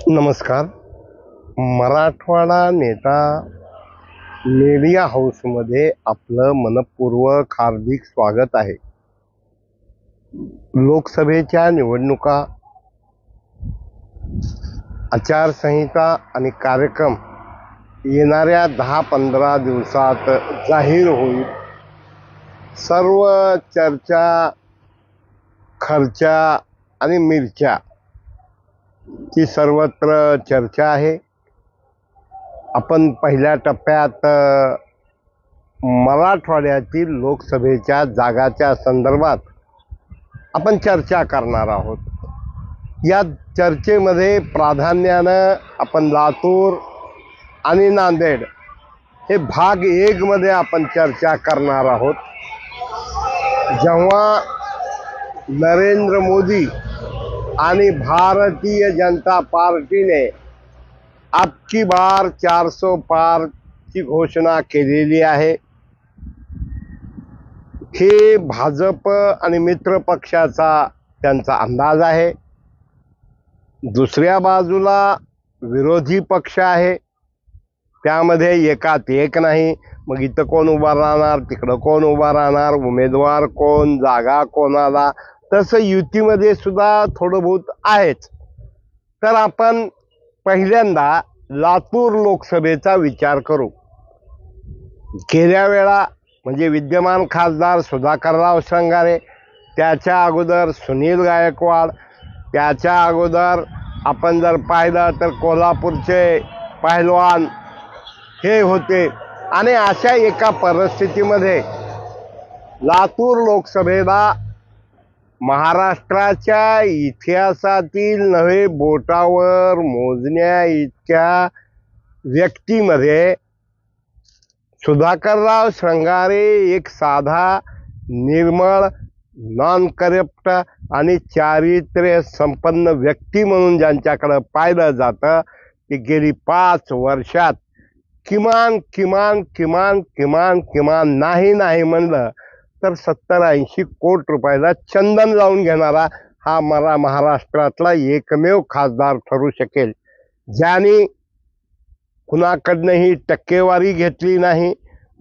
नमस्कार. मराठवाडा नेता मीडिया हाऊसमध्ये आपलं मनपूर्वक हार्दिक स्वागत आहे. लोकसभेच्या निवडणुका, आचारसंहिता आणि कार्यक्रम येणाऱ्या 10-15 दिवसात जाहीर होईल. सर्व चर्चा, खर्चा आणि मिरच्या ची सर्वत्र चर्चा आहे. आपण पहिल्या टप्प्यात मराठवाड्यातील लोकसभेच्या जागाच्या संदर्भात आपण चर्चा करणार आहोत. या चर्चेमध्ये प्राधान्यानं आपण लातूर आणि नांदेड हे भाग 1 मध्ये आपण चर्चा करणार आहोत. जेव्हा नरेंद्र मोदी आणि भारतीय जनता पार्टीने अबकी बार 400 पार ची घोषणा केलेली आहे, हे भाजप आणि मित्र पक्षाचा त्यांचा अंदाज आहे. दुसऱ्या बाजूला विरोधी पक्ष आहे, त्यामध्ये एकात एक नाही. मग इथं कोण उभा राहणार, तिकडं कोण उभा राहणार, उमेदवार कोण, जागा कोणाला, तसं युतीमध्ये सुद्धा थोडं बहुत आहेच. तर आपण पहिल्यांदा लातूर लोकसभेचा विचार करू. गेल्या वेळा म्हणजे विद्यमान खासदार सुधाकरराव श्रंगारे, त्याच्या अगोदर सुनील गायकवाड, त्याच्या अगोदर आपण जर पाहिलं तर कोल्हापूरचे पहिलवान हे होते. आणि अशा एका परिस्थितीमध्ये लातूर लोकसभेला महाराष्ट्राच्या इतिहासातील नव्हे बोटावर मोजण्या इतक्या व्यक्तीमध्ये सुधाकरराव श्रंगारे एक साधा, निर्मळ, नॉन करप्ट आणि चारित्र्य संपन्न व्यक्ती म्हणून ज्यांच्याकडे पाहिलं जातं, ते गेली 5 वर्षात किमान किमान किमान किमान किमान नाही नाही म्हणलं तर 70-80 कोटी रुपयाला चंदन लावून घेणारा हा महाराष्ट्रातला एकमेव खासदार ठरू शकेल, ज्याने कुणाकडनंही टक्केवारी घेतली नाही.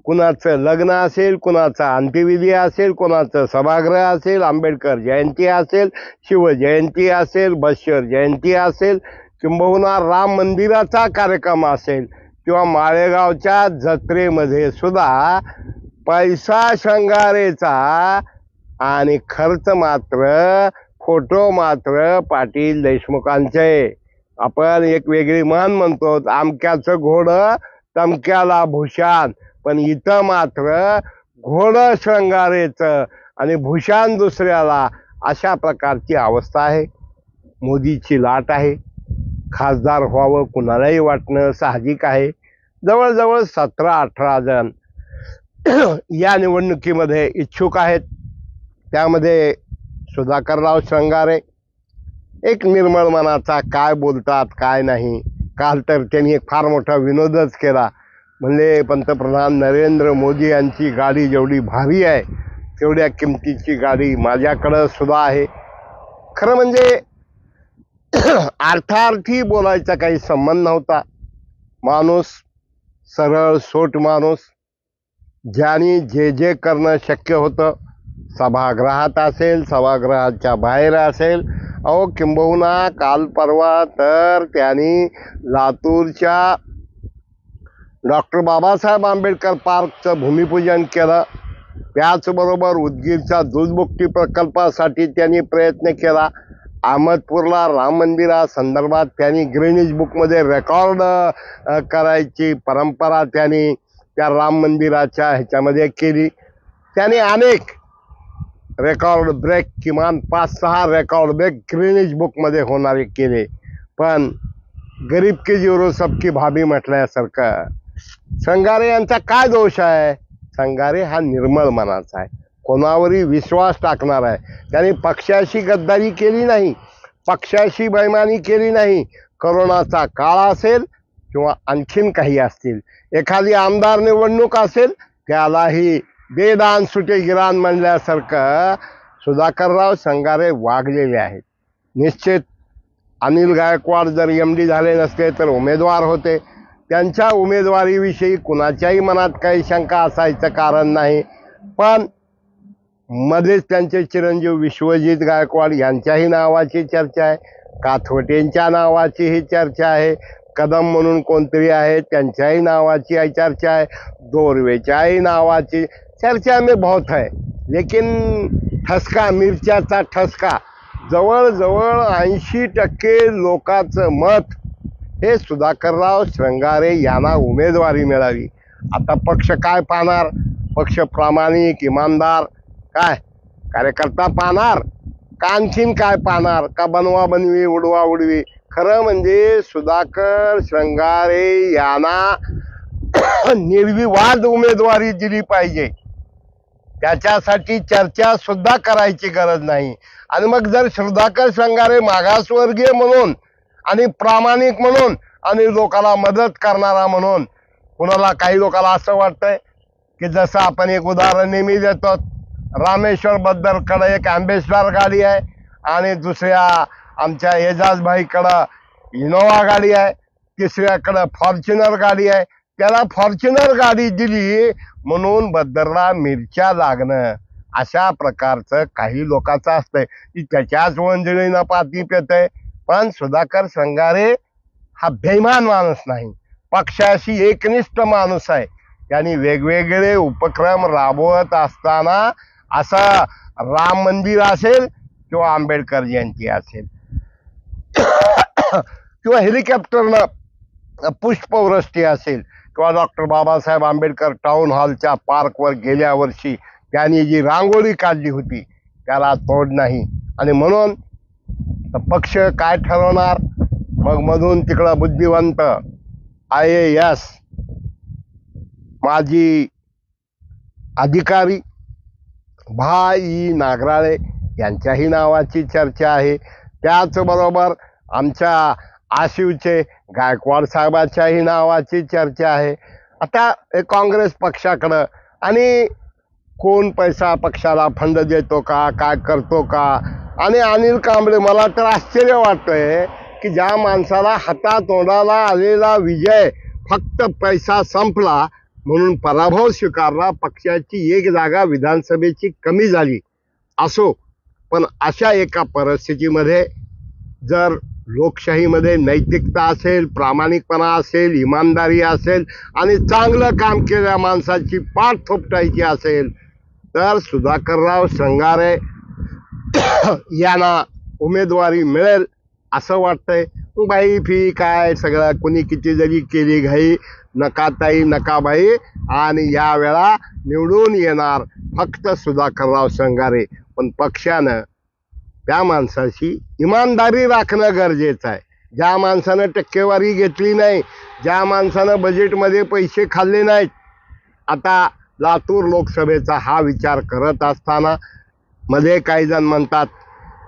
कुणाचं लग्न असेल, कुणाचा अंत्यविधी असेल, कुणाचं सभागृह असेल, आंबेडकर जयंती असेल, शिवजयंती असेल, बशीर जयंती असेल, किंबहुना राम मंदिराचा कार्यक्रम असेल किंवा माळेगावच्या जत्रेमध्ये सुद्धा पैसा श्रंगारेचा आणि खर्च मात्र, फोटो मात्र पाटील देशमुखांचे. आपण एक वेगळी म्हण म्हणतो, आमक्याचं घोडं तमक्याला भूषण, पण इथं मात्र घोडं श्रंगारेचं आणि भूषण दुसऱ्याला, अशा प्रकारची अवस्था आहे. मोदीची लाट आहे. खासदार व्हावं कुणालाही वाटणं साहजिक आहे. जवळजवळ 17-18 जण या निवडणुकीमध्ये इच्छुक आहेत. त्यामध्ये सुधाकरराव श्रंगारे एक निर्मळ मनाचा, काय बोलतात काय नाही. काल तर त्यांनी एक फार मोठा विनोदच केला. म्हणले पंतप्रधान नरेंद्र मोदी यांची गाडी जेवढी भारी आहे तेवढ्या किमतीची गाडी माझ्याकडं सुद्धा आहे. खरं म्हणजे अर्थार्थी बोलायचा काही संबंध नव्हता. माणूस सरळ सोट माणूस, ज्याने जे जे करणं शक्य होतं, सभागृहात असेल, सभागृहाच्या बाहेर असेल, अहो किंबहुना काल परवा तर त्यांनी लातूरच्या डॉक्टर बाबासाहेब आंबेडकर पार्कचं भूमिपूजन केलं. त्याचबरोबर उदगीरच्या दूधमुक्ती प्रकल्पासाठी त्यांनी प्रयत्न केला. अहमदपूरला राम मंदिरासंदर्भात त्यांनी ग्रीनिज बुकमध्ये रेकॉर्ड करायची परंपरा त्यांनी त्या राम मंदिराच्या ह्याच्यामध्ये केली. त्यांनी अनेक रेकॉर्ड ब्रेक, किमान 5-6 रेकॉर्ड ब्रेक ग्रीनिज बुकमध्ये होणारे केले. पण गरीब की जीरो सबकी भाभी म्हटल्यासारखं श्रंगारे यांचा काय दोष आहे? श्रंगारे हा निर्मळ मनाचा आहे, कोणावरही विश्वास टाकणार आहे. त्यांनी पक्षाशी गद्दारी केली नाही, पक्षाशी बैमानी केली नाही. कोरोनाचा काळ असेल किंवा आणखीन काही असतील, एखादी आमदार निवडणूक असेल, त्यालाही बेदान सुटे गिरान म्हणल्यासारखं सुधाकरराव श्रंगारे वागलेले आहेत. निश्चित अनिल गायकवाड जर MD झाले नसते तर उमेदवार होते. त्यांच्या उमेदवारीविषयी कुणाच्याही मनात काही शंका असायचं कारण नाही. पण मध्येच त्यांचे चिरंजीव विश्वजित गायकवाड यांच्याही नावाची चर्चा आहे, काथवटेंच्या नावाचीही चर्चा आहे, कदम म्हणून कोणतरी आहे त्यांच्याही नावाची चर्चा आहे, दोरवेच्याही नावाची चर्चा में बहुत है. लेकिन ठसका, मिरच्याचा ठसका, जवळजवळ 80% लोकांचं मत हे सुधाकरराव श्रंगारे यांना उमेदवारी मिळावी. आता पक्ष काय पाहणार? पक्ष प्रामाणिक, इमानदार काय कार्यकर्ता पाहणार का आणखीन काय पाहणार? का बनवा बनवी, उडवा उडवी? खरं म्हणजे सुधाकर श्रंगारे यांना निर्विवाद उमेदवारी दिली पाहिजे. त्याच्यासाठी चर्चा सुद्धा करायची गरज नाही. आणि मग जर सुधाकर श्रंगारे मागासवर्गीय म्हणून आणि प्रामाणिक म्हणून आणि लोकांना मदत करणारा म्हणून, कुणाला काही लोकांना असं वाटतंय की जसं आपण एक उदाहरण नेहमी देतो, रामेश्वर बद्दरकडे एक ॲम्बेसडर गाडी आहे आणि दुसऱ्या आमच्या एजाजभाईकडं इनोवा गाडी आहे, तिसऱ्याकडं फॉर्च्युनर गाडी आहे. त्याला फॉर्च्युनर गाडी दिली म्हणून बद्दरला मिरच्या लागणं, अशा प्रकारचं काही लोकांचं असतंय की त्याच्याच वंजळीनं पाती पेतय. पण सुधाकर श्रंगारे हा बेईमान माणूस नाही, पक्षाशी एकनिष्ठ माणूस आहे. त्यांनी वेगवेगळे उपक्रम राबवत असताना असं राम मंदिर असेल किंवा आंबेडकर जयंती असेल किंवा हेलिकॉप्टरनं पुष्पवृष्टी असेल किंवा डॉक्टर बाबासाहेब आंबेडकर टाउन हॉलच्या पार्कवर गेल्या वर्षी त्यांनी जी रांगोळी काढली होती त्याला तोड नाही. आणि म्हणून पक्ष काय ठरवणार? मग मधून तिकडं बुद्धिवंत IAS माजी अधिकारी भाई नागराळे यांच्याही नावाची चर्चा आहे. त्याचबरोबर आमच्या आशिवचे गायकवाड साहेबाच्याही नावाची चर्चा आहे. आता काँग्रेस पक्षाकडं आणि कोण पैसा पक्षाला फंड देतो का, काय करतो का? आणि अनिल कांबळे, मला तर आश्चर्य वाटतंय की ज्या माणसाला हातातोंडाला आलेला विजय फक्त पैसा संपला म्हणून पराभव स्वीकारला, पक्षाची एक जागा विधानसभेची कमी झाली असो, पण अशा एका परिस्थितीमध्ये जर लोकशाहीमध्ये नैतिकता असेल, प्रामाणिकपणा असेल, इमानदारी असेल आणि चांगलं काम केलेल्या माणसाची पाठ थोपटायची असेल तर सुधाकरराव श्रंगारे यांना उमेदवारी मिळेल असं वाटतंय. बाई फी काय सगळं कुणी किती जरी केली घाई, नका ताई नका बाई, आणि यावेळा निवडून येणार फक्त सुधाकरराव श्रंगारे. पण पक्षानं त्या माणसाशी इमानदारी राखणं गरजेचं आहे. ज्या माणसानं टक्केवारी घेतली नाही, ज्या माणसानं बजेटमध्ये पैसे खाल्ले नाहीत, आता लातूर लोकसभेचा हा विचार करत असताना मध्ये काही जण म्हणतात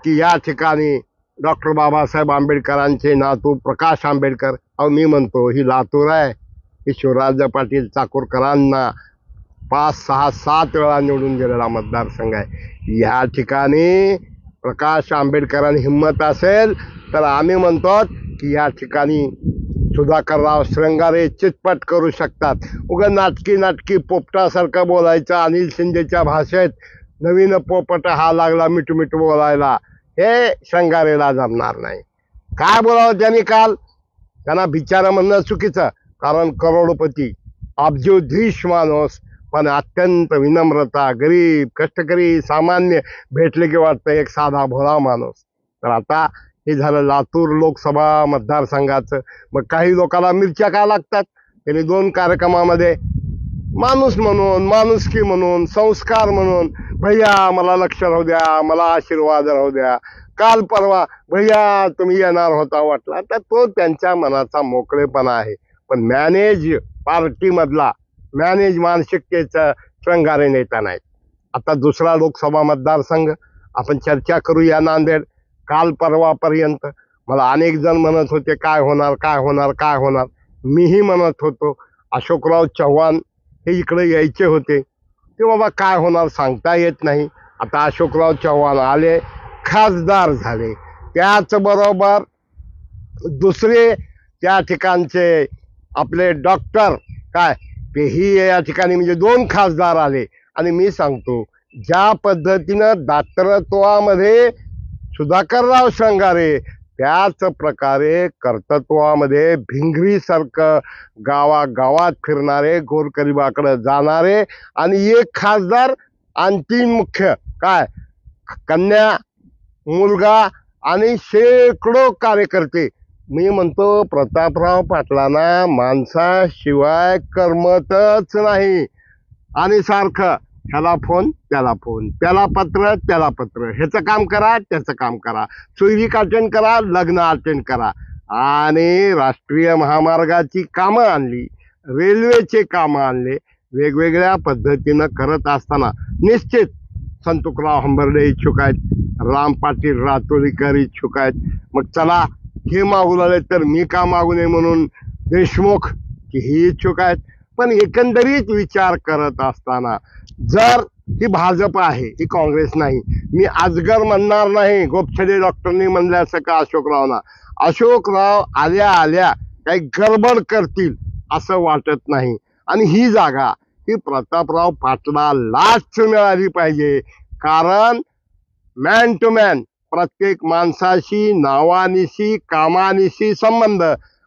की या ठिकाणी डॉक्टर बाबासाहेब आंबेडकरांचे नातू प्रकाश आंबेडकर. अहो मी म्हणतो ही लातूर आहे, ही शिवराज पाटील चाकूरकरांना 5, 6, 7 वेळा निवडून गेलेला मतदारसंघ आहे. या ठिकाणी प्रकाश आंबेडकरांनी हिंमत असेल तर आम्ही म्हणतो की या ठिकाणी सुधाकरराव श्रंगारे चितपट करू शकतात. उगा नाटकी पोपटासारखं बोलायचं, अनिल शिंदेच्या भाषेत नवीन पोपट हा लागला मिठू बोलायला, हे श्रंगारेला जमणार नाही. काय बोलावं त्यांनी काल? त्यांना बिचारा म्हणणं चुकीचं, कारण करोडपती, अब्जोधीश माणूस, पण अत्यंत विनम्रता, गरीब, कष्टकरी, सामान्य भेटले की वाटतं एक साधा भोळा माणूस. तर आता हे झालं लातूर लोकसभा मतदारसंघाचं. मग काही लोकांना मिरच्या का लागतात? त्यांनी 2 कार्यक्रमामध्ये माणूस म्हणून, माणुसकी म्हणून, संस्कार म्हणून, भैया मला लक्ष राहू द्या, मला आशीर्वाद राहू द्या, काल परवा भैया तुम्ही येणार होता वाटला, तर तो त्यांच्या मनाचा मोकळेपणा आहे. पण मॅनेज पार्टीमधला, मॅनेज मानसिकतेचं श्रंगारे नेता नाहीत. आता दुसरा लोकसभा मतदारसंघ आपण चर्चा करूया, नांदेड. काल परवापर्यंत मला अनेक जण म्हणत होते काय होणार काय होणार काय होणार. मीही म्हणत होतो अशोकराव चव्हाण हे इकडे यायचे होते, ते बाबा काय होणार सांगता येत नाही. आता अशोकराव चव्हाण आले, खासदार झाले. त्याचबरोबर दुसरे त्या ठिकाणचे आपले डॉक्टर काय तेही या ठिकाणी म्हणजे 2 खासदार आले. आणि मी सांगतो ज्या पद्धतीनं दातृत्वामध्ये सुधाकरराव श्रंगारे त्याच प्रकारे कर्तृत्वामध्ये भिंगरीसारखं गावागावात फिरणारे गोरगरिबाकडे जाणारे आणि एक खासदार आणि 3 मुख्य काय कन्या मुलगा आणि शेकडो कार्यकर्ते. मी म्हणतो प्रतापराव पाटलांना माणसाशिवाय करमतच नाही. आणि सारखं ह्याला फोन त्याला फोन, त्याला पत्र त्याला पत्र, ह्याचं काम करा त्याचं काम करा, सोयरीक अटेंड करा, लग्न अटेंड करा. आणि राष्ट्रीय महामार्गाची कामं आणली, रेल्वेचे कामं आणले, वेगवेगळ्या पद्धतीनं करत असताना निश्चित संतोकराव हंबर्डे इच्छुक आहेत, राम पाटील रातोळीकर इच्छुक आहेत. मग चला हे मागू लागले तर मी का मागू नये म्हणून देशमुख ही इच्छुक आहेत. पण एकंदरीत विचार करत असताना जर ही भाजप आहे ही काँग्रेस नाही. मी अजगर म्हणणार नाही, गोपछडे डॉक्टरनी म्हणल्याचं का अशोकरावना. अशोकराव आल्या आल्या काही गडबड करतील असं वाटत नाही. आणि ही जागा ही प्रतापराव पाटलालाच मिळाली पाहिजे. कारण मॅन टू मॅन प्रत्येक माणसाशी नावानिशी कामानिशी संबंध.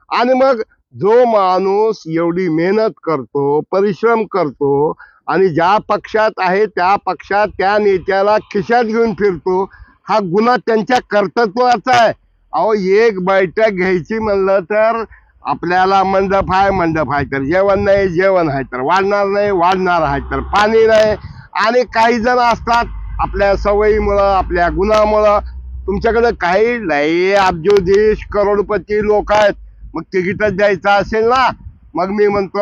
आणि मग जो माणूस एवढी मेहनत करतो परिश्रम करतो आणि ज्या पक्षात आहे त्या पक्षात त्या नेत्याला खिशात घेऊन फिरतो हा गुन्हा त्यांच्या कर्तृत्वाचा आहे. अहो एक बैठक घ्यायची म्हणलं तर आपल्याला मंडप आहे तर जेवण नाही, जेवण आहे तर वाढणार नाही, वाढणार आहे तर पाणी नाही. आणि काही जण असतात आपल्या सवयीमुळं आपल्या गुन्हामुळं तुमच्याकडे काही लय अब्जोधीश करोडपती लोक आहेत. मग तिकीटच द्यायचं असेल ना मग मी म्हणतो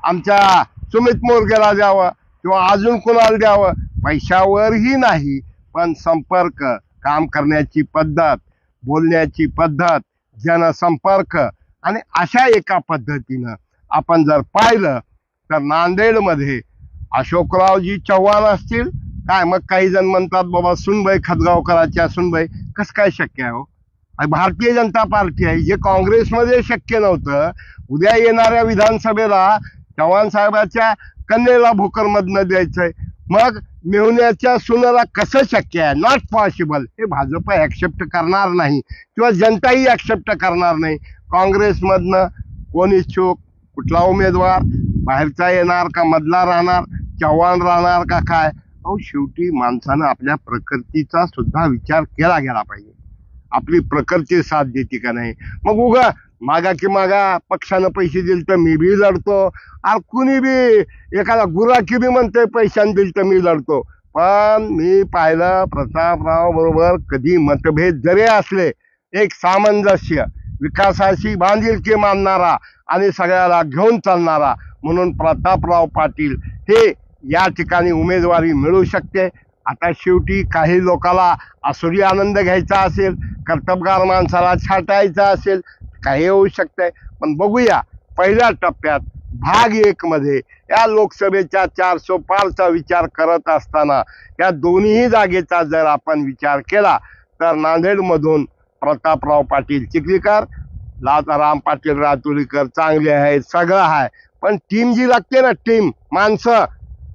आमच्या सुमित मोरगेला द्यावं किंवा अजून कोणाला द्यावं. पैशावरही नाही पण संपर्क, काम करण्याची पद्धत, बोलण्याची पद्धत, जनसंपर्क आणि अशा एका पद्धतीनं आपण जर पाहिलं तर नांदेडमध्ये अशोकरावजी चव्हाण असतील काय. मग काही जण म्हणतात बाबा सुनबाई खतगावकरांच्या सुनबाई, कसं काय शक्य आहे हो. भारतीय जनता पार्टी आहे, जे काँग्रेसमध्ये शक्य नव्हतं. उद्या येणाऱ्या विधानसभेला चव्हाण साहेबाच्या कन्येला भोकरमधनं द्यायचंय. मग मेहुण्याच्या सुनाला कसं शक्य आहे. Not possible. हे भाजप ऍक्सेप्ट करणार नाही किंवा जनताही ऍक्सेप्ट करणार नाही. काँग्रेसमधनं कोण इच्छुक, कुठला उमेदवार, बाहेरचा येणार का मधला राहणार, चव्हाण राहणार का काय. अहो शेवटी माणसानं आपल्या प्रकृतीचा सुद्धा विचार केला गेला पाहिजे. आपली प्रकृती साथ देते का नाही. मग उगा मागा की मागा पक्षानं पैसे दिले तर मी बी लढतो. अरे कुणी बी एखादा गुराखी बी म्हणतोय पैशाने दिल तर मी लढतो. पण मी पाहिलं प्रतापराव बरोबर कधी मतभेद जरी असले एक सामंजस्य, विकासाशी बांधिलकी मानणारा आणि सगळ्याला घेऊन चालणारा म्हणून प्रतापराव पाटील हे या ठिकाणी उमेदवारी मिळू शकते. आता शेवटी काही लोकाला आसुरी आनंद घ्यायचा असेल, कर्तबगार माणसाला छाटायचा असेल, काही होऊ शकतंय. पण बघूया पहिल्या टप्प्यात भाग 1 मध्ये या लोकसभेच्या 400 पारचा विचार करत असताना या दोन्ही जागेचा जर आपण विचार केला तर नांदेडमधून प्रतापराव पाटील चिखलीकर, राम पाटील रातोळीकर चांगले आहेत, सगळं आहे. पण टीम जी लागते ना, टीम माणसं,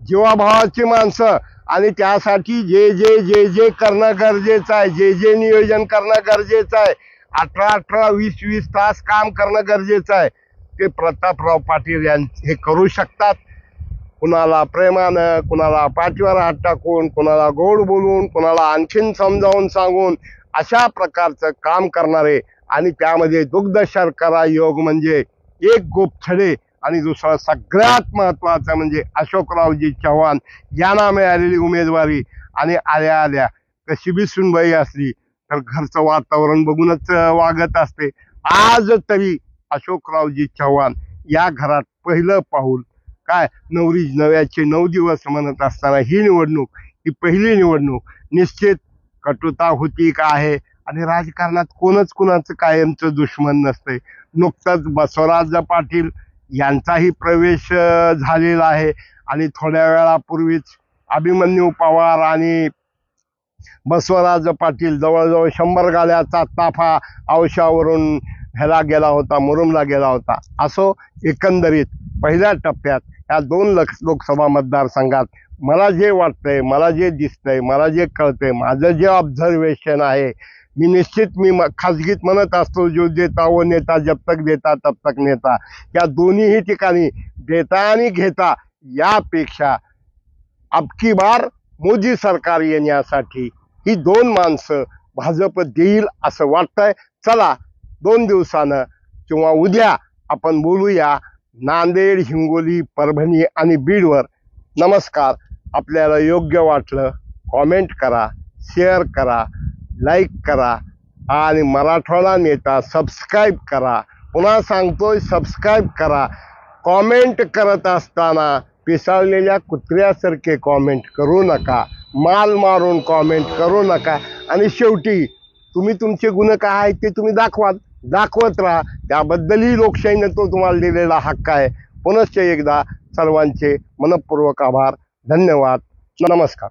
जीवाभावाची माणसं, आणि त्यासाठी जे जे जे जे करणं गरजेचं आहे, जे जे नियोजन करणं गरजेचं आहे, 18-18, 20-20 तास काम करणं गरजेचं आहे, ते प्रतापराव पाटील हे करू शकतात. कुणाला प्रेमानं, कुणाला पाठीवर हात टाकून, कुणाला गोड बोलून, कुणाला आणखीन समजावून सांगून अशा प्रकारचं काम करणारे. आणि त्यामध्ये दुग्ध शर्करा योग म्हणजे एक गोपछडे आणि दुसरं सगळ्यात महत्वाचं म्हणजे अशोकरावजी चव्हाण यांना मिळालेली उमेदवारी. आणि आल्या आल्या कशी बी सुनबाई असली तर घरचं वातावरण बघूनच वागत असते. आज तरी अशोकरावजी चव्हाण या घरात पहिलं पाऊल काय, नवरी नव्याचे 9 दिवस म्हणत असताना ही निवडणूक, ही पहिली निवडणूक. निश्चित कटुता होती का आहे. आणि राजकारणात कोणच कुणाचं कायमचं दुश्मन नसते. नुकतंच बसवराज पाटील यांचाही प्रवेश झालेला आहे. आणि थोड्या वेळापूर्वीच अभिमन्यू पवार आणि बसवराज पाटील जवळजवळ 100 गाड्याचा ताफा औशावरून ह्याला गेला होता, मुरुमला गेला होता. असो, एकंदरीत पहिल्या टप्प्यात या 2 लोकसभा मतदारसंघात मला जे वाटतंय, मला जे दिसतंय, मला जे कळतंय, माझं जे ऑब्झर्वेशन आहे, मी खाजगीत म्हणत असतो, जो देता वो नेता, जब तक देता तब तक नेता. या दोन्हीही ठिकाणी देता आणि घेता यापेक्षा अबकी बार मोदी सरकार येण्यासाठी ही 2 माणसं भाजप देईल असं वाटतंय. चला 2 दिवसानं किंवा उद्या आपण बोलूया नांदेड, हिंगोली, परभणी आणि बीडवर. नमस्कार. आपल्याला योग्य वाटलं कॉमेंट करा, शेअर करा, लाईक करा आणि मराठवाडा नेता सबस्क्राईब करा. पुन्हा सांगतोय, सबस्क्राईब करा. कॉमेंट करत असताना पिसाळलेल्या कुत्र्यासारखे कॉमेंट करू नका, माल मारून कॉमेंट करू नका. आणि शेवटी तुम्ही तुमचे गुण काय आहेत ते तुम्ही दाखवत राहा. त्याबद्दलही लोकशाहीने तो तुम्हाला दिलेला हक्क आहे. पुनश्च एकदा सर्वांचे मनपूर्वक आभार. धन्यवाद. नमस्कार.